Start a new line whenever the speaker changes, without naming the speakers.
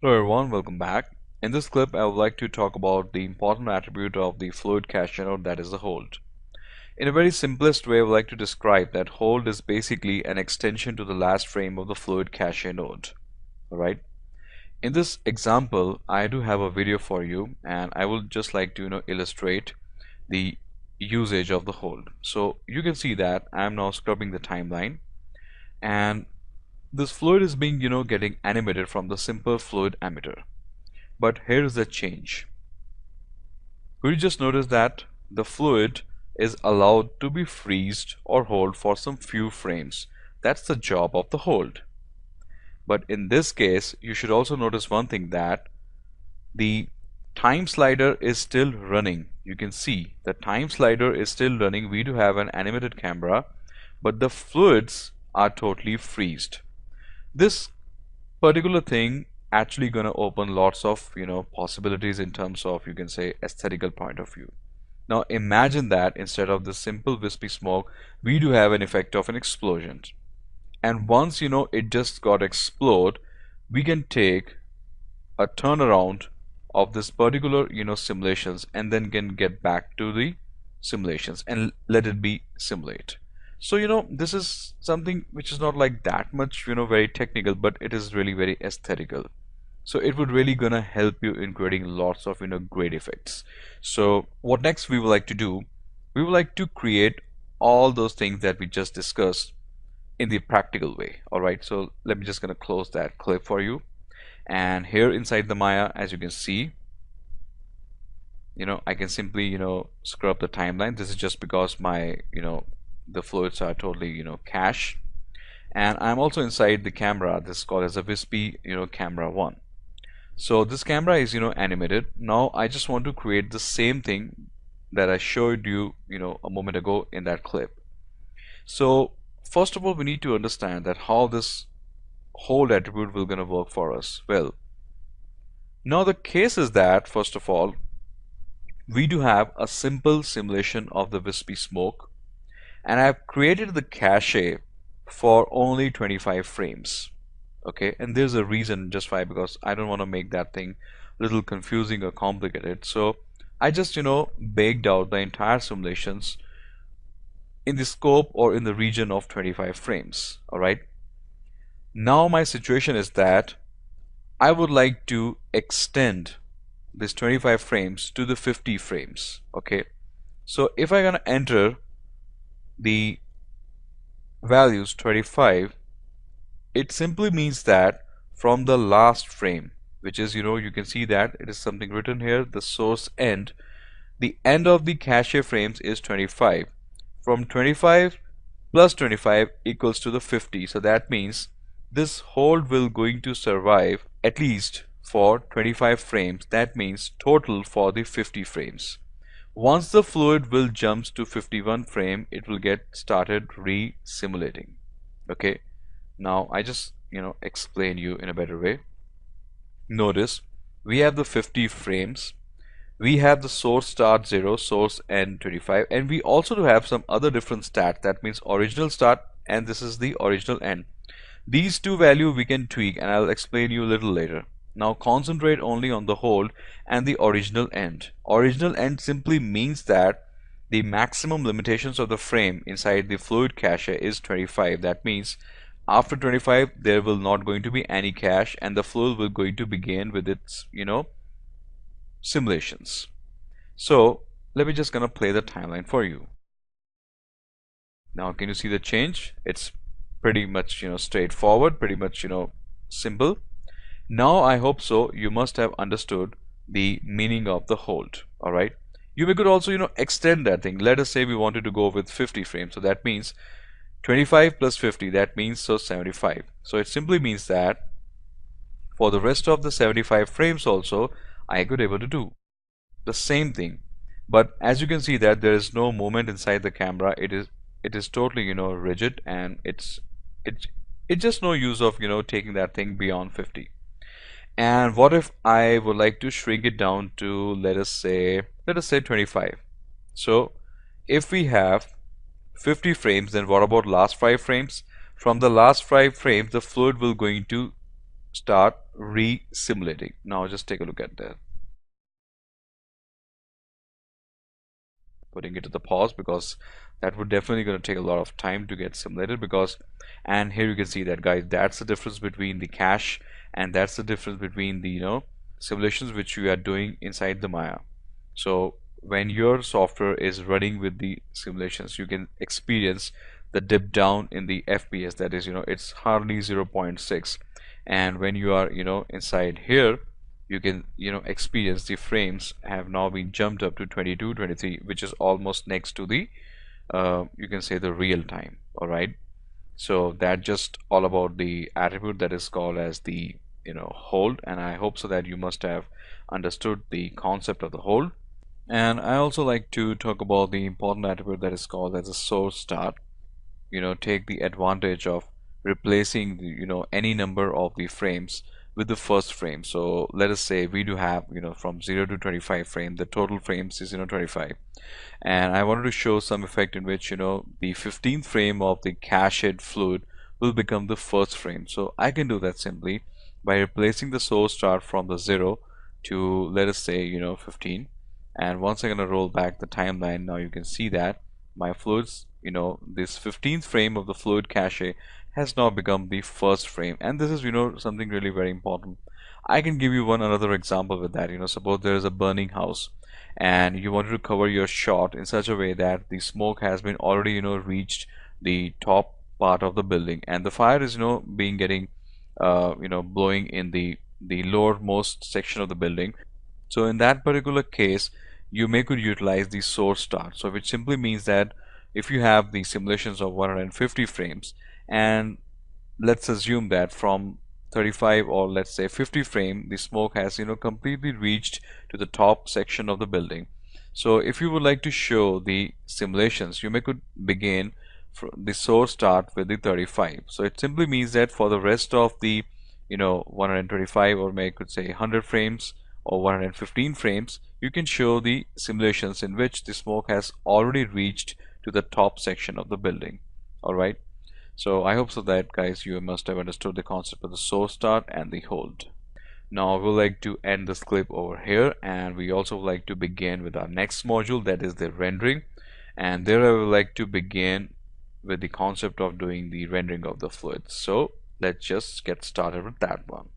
Hello everyone, welcome back. In this clip, I would like to talk about the important attribute of the fluid cache node, that is the hold. In a very simplest way, I would like to describe that hold is basically an extension to the last frame of the fluid cache node. Alright. In this example, I do have a video for you, and I would just like to illustrate the usage of the hold. So you can see that I am now scrubbing the timeline, and this fluid is being getting animated from the simple fluid emitter. But here is the change. Could you just notice that the fluid is allowed to be freezed or hold for some few frames? That's the job of the hold. But in this case, you should also notice one thing, that the time slider is still running. You can see the time slider is still running. We do have an animated camera, but the fluids are totally freezed. This particular thing actually gonna open lots of possibilities in terms of, you can say, aesthetical point of view. Now imagine that instead of the simple wispy smoke, we do have an effect of an explosion, and once it just got explode, we can take a turnaround of this particular simulations, and then can get back to the simulations and let it be simulate. So this is something which is not like that much very technical, but it is really very aesthetical. So it would really gonna help you in creating lots of great effects. So what next we would like to do, we would like to create all those things that we just discussed in the practical way. All right, so let me just gonna close that clip for you. And here inside the Maya, as you can see, I can simply scrub the timeline. This is just because my the fluids are totally cache. And I'm also inside the camera. This is called as a wispy camera 1. So this camera is animated. Now I just want to create the same thing that I showed you a moment ago in that clip. So first of all, we need to understand that how this hold attribute will gonna work for us. Well, now the case is that first of all, we do have a simple simulation of the wispy smoke, and I've created the cache for only 25 frames. Okay, and there's a reason, just why, because I don't want to make that thing a little confusing or complicated. So I just baked out the entire simulations in the scope or in the region of 25 frames. All right, now my situation is that I would like to extend this 25 frames to the 50 frames. Okay, so if I'm gonna enter the values 25, it simply means that from the last frame, which is you can see that it is something written here, the source end, the end of the cache frames is 25. From 25 plus 25 equals to the 50. So that means this hold will going to survive at least for 25 frames. That means total for the 50 frames. Once the fluid will jumps to 51 frame, it will get started re-simulating. Okay, now I just explain you in a better way. Notice we have the 50 frames, we have the source start 0, source end 25, and we also do have some other different stats. That means original start, and this is the original end. These two values we can tweak, and I'll explain you a little later. Now concentrate only on the hold and the original end. Original end simply means that the maximum limitations of the frame inside the fluid cache is 25. That means after 25 there will not going to be any cache, and the fluid will going to begin with its simulations. So let me just gonna play the timeline for you. Now can you see the change? It's pretty much straightforward, pretty much simple. Now I hope so you must have understood the meaning of the hold. All right, you could also extend that thing. Let us say we wanted to go with 50 frames, so that means 25 plus 50, that means 75. So it simply means that for the rest of the 75 frames also I could able to do the same thing. But as you can see that there is no movement inside the camera. It is totally rigid, and it's just no use of taking that thing beyond 50. And what if I would like to shrink it down to, let us say 25? So if we have 50 frames, then what about last 5 frames? From the last 5 frames the fluid will going to start re-simulating. Now just take a look at that. Putting it to the pause because that would definitely going to take a lot of time to get simulated because, and here you can see that, guys, that's the difference between the cache, and that's the difference between the simulations which you are doing inside the Maya. So when your software is running with the simulations, you can experience the dip down in the FPS. That is, it's hardly 0.6, and when you are inside here, you can experience the frames have now been jumped up to 22, 23, which is almost next to the you can say the real time. All right, so that just all about the attribute that is called as the hold, and I hope so that you must have understood the concept of the hold. And I also like to talk about the important attribute that is called as a source start. Take the advantage of replacing the, any number of the frames with the first frame. So let us say we do have from 0 to 25 frame, the total frames is 25, and I wanted to show some effect in which the 15th frame of the cached fluid will become the first frame. So I can do that simply by replacing the source start from the 0 to, let us say, 15. And once I'm going to roll back the timeline, now you can see that my fluids, this 15th frame of the fluid cache has now become the first frame. And this is something really very important. I can give you one another example with that. Suppose there is a burning house and you wanted to cover your shot in such a way that the smoke has been already reached the top part of the building, and the fire is being getting blowing in the lowermost section of the building. So in that particular case, you may could utilize the source start, so which simply means that if you have the simulations of 150 frames, and let's assume that from 35 or let's say 50 frame the smoke has completely reached to the top section of the building. So if you would like to show the simulations, you may could begin the source start with the 35. So it simply means that for the rest of the 125, or may could say 100 frames or 115 frames, you can show the simulations in which the smoke has already reached to the top section of the building. All right, so I hope so that, guys, you must have understood the concept of the source start and the hold. Now we would like to end this clip over here, and we also would like to begin with our next module, that is the rendering. And there I would like to begin with the concept of doing the rendering of the fluids. So let's just get started with that one.